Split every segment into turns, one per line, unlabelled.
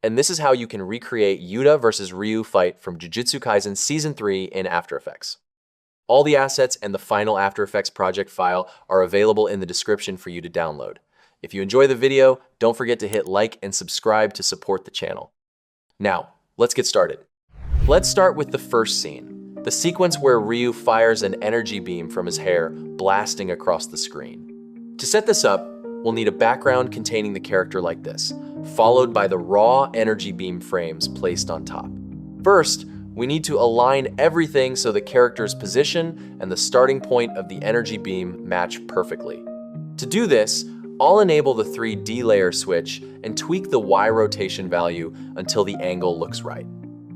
And this is how you can recreate Yuta versus Ryu fight from Jujutsu Kaisen Season 3 in After Effects. All the assets and the final After Effects project file are available in the description for you to download. If you enjoy the video, don't forget to hit like and subscribe to support the channel. Now, let's get started. Let's start with the first scene, the sequence where Ryu fires an energy beam from his hair, blasting across the screen. To set this up, we'll need a background containing the character like this, followed by the raw energy beam frames placed on top. First, we need to align everything so the character's position and the starting point of the energy beam match perfectly. To do this, I'll enable the 3D layer switch and tweak the Y rotation value until the angle looks right.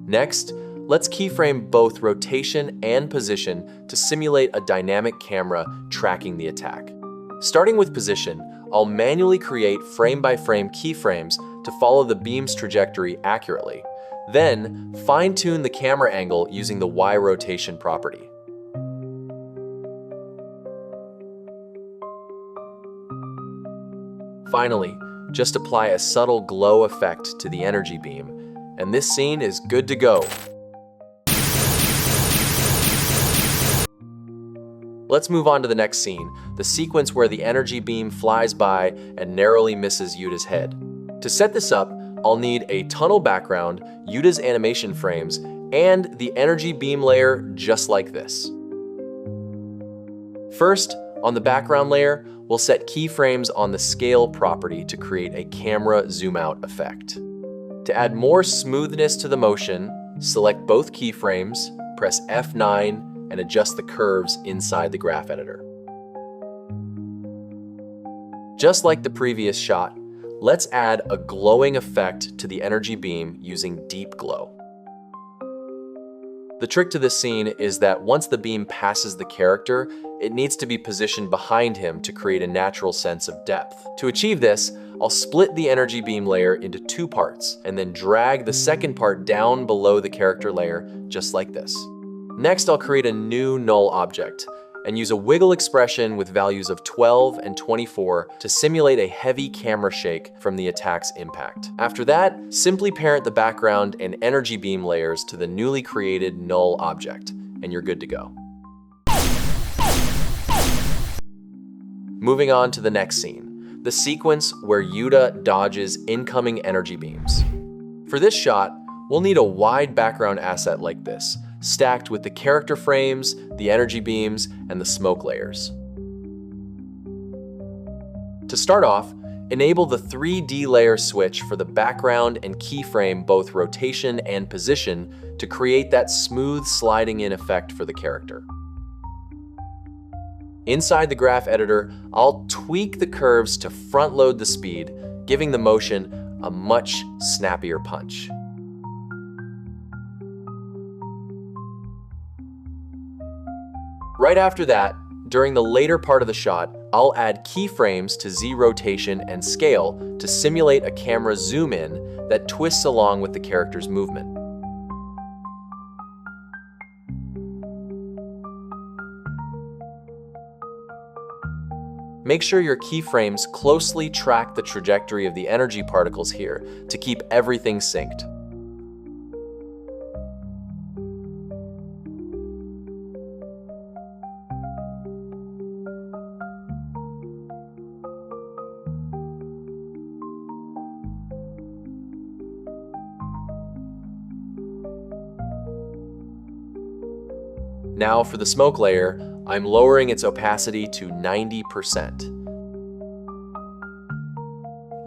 Next, let's keyframe both rotation and position to simulate a dynamic camera tracking the attack. Starting with position, I'll manually create frame-by-frame keyframes to follow the beam's trajectory accurately. Then, fine-tune the camera angle using the Y rotation property. Finally, just apply a subtle glow effect to the energy beam, and this scene is good to go. Let's move on to the next scene, the sequence where the energy beam flies by and narrowly misses Yuta's head. To set this up, I'll need a tunnel background, Yuta's animation frames, and the energy beam layer just like this. First, on the background layer, we'll set keyframes on the scale property to create a camera zoom out effect. To add more smoothness to the motion, select both keyframes, press F9, and adjust the curves inside the graph editor. Just like the previous shot, let's add a glowing effect to the energy beam using Deep Glow. The trick to this scene is that once the beam passes the character, it needs to be positioned behind him to create a natural sense of depth. To achieve this, I'll split the energy beam layer into two parts and then drag the second part down below the character layer just like this. Next, I'll create a new null object and use a wiggle expression with values of 12 and 24 to simulate a heavy camera shake from the attack's impact. After that, simply parent the background and energy beam layers to the newly created null object, and you're good to go. Moving on to the next scene, the sequence where Yuta dodges incoming energy beams. For this shot, we'll need a wide background asset like this, stacked with the character frames, the energy beams, and the smoke layers. To start off, enable the 3D layer switch for the background and keyframe both rotation and position to create that smooth sliding in effect for the character. Inside the graph editor, I'll tweak the curves to front load the speed, giving the motion a much snappier punch. Right after that, during the later part of the shot, I'll add keyframes to Z rotation and scale to simulate a camera zoom in that twists along with the character's movement. Make sure your keyframes closely track the trajectory of the energy particles here to keep everything synced. Now for the smoke layer, I'm lowering its opacity to 90%.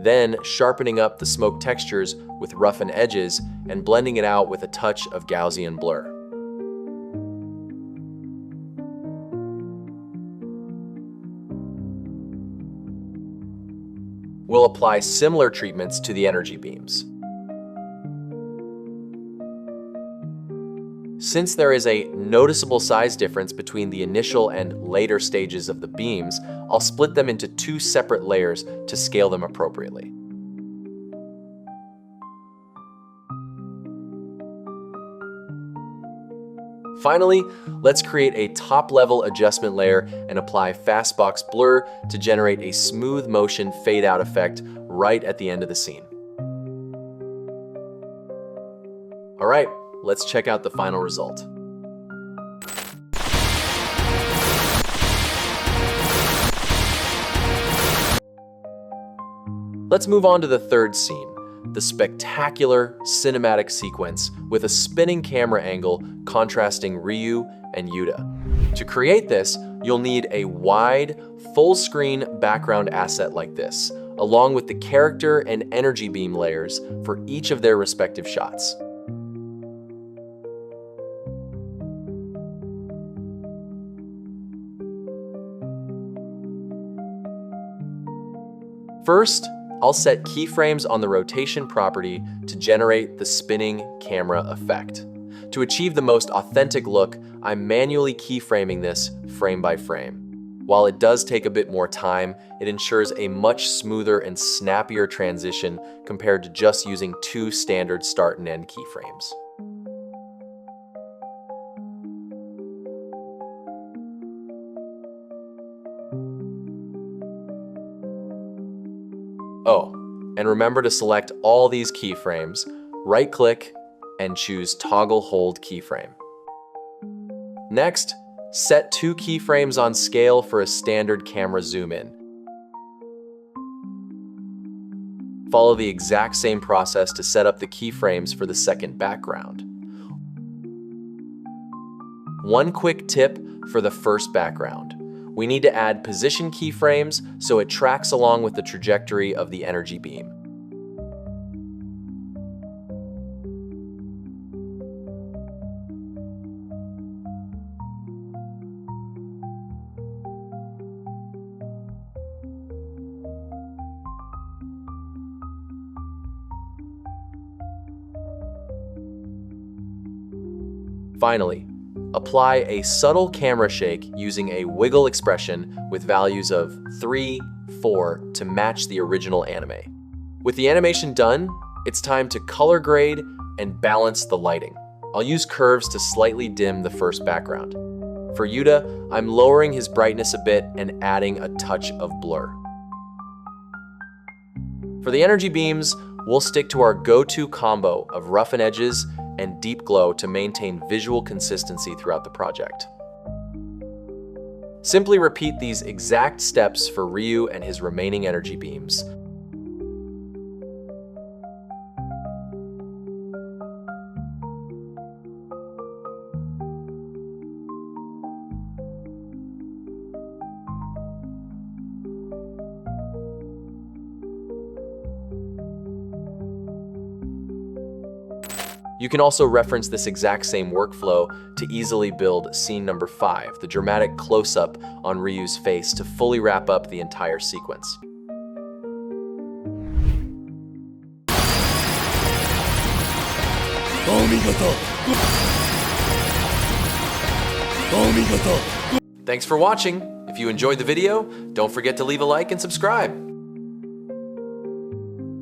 Then sharpening up the smoke textures with roughen edges and blending it out with a touch of Gaussian blur. We'll apply similar treatments to the energy beams. Since there is a noticeable size difference between the initial and later stages of the beams, I'll split them into two separate layers to scale them appropriately. Finally, let's create a top-level adjustment layer and apply Fastbox Blur to generate a smooth motion fade-out effect right at the end of the scene. All right, let's check out the final result. Let's move on to the third scene, the spectacular cinematic sequence with a spinning camera angle contrasting Ryu and Yuta. To create this, you'll need a wide, full-screen background asset like this, along with the character and energy beam layers for each of their respective shots. First, I'll set keyframes on the rotation property to generate the spinning camera effect. To achieve the most authentic look, I'm manually keyframing this frame by frame. While it does take a bit more time, it ensures a much smoother and snappier transition compared to just using two standard start and end keyframes. Oh, and remember to select all these keyframes, right-click, and choose Toggle Hold Keyframe. Next, set two keyframes on scale for a standard camera zoom in. Follow the exact same process to set up the keyframes for the second background. One quick tip for the first background. We need to add position keyframes so it tracks along with the trajectory of the energy beam. Finally, apply a subtle camera shake using a wiggle expression with values of 3, 4 to match the original anime. With the animation done, it's time to color grade and balance the lighting. I'll use curves to slightly dim the first background. For Yuta, I'm lowering his brightness a bit and adding a touch of blur. For the energy beams, we'll stick to our go-to combo of roughen edges and deep glow to maintain visual consistency throughout the project. Simply repeat these exact steps for Ryu and his remaining energy beams. You can also reference this exact same workflow to easily build scene number 5, the dramatic close-up on Ryu's face to fully wrap up the entire sequence. Thanks for watching. If you enjoyed the video, don't forget to leave a like and subscribe.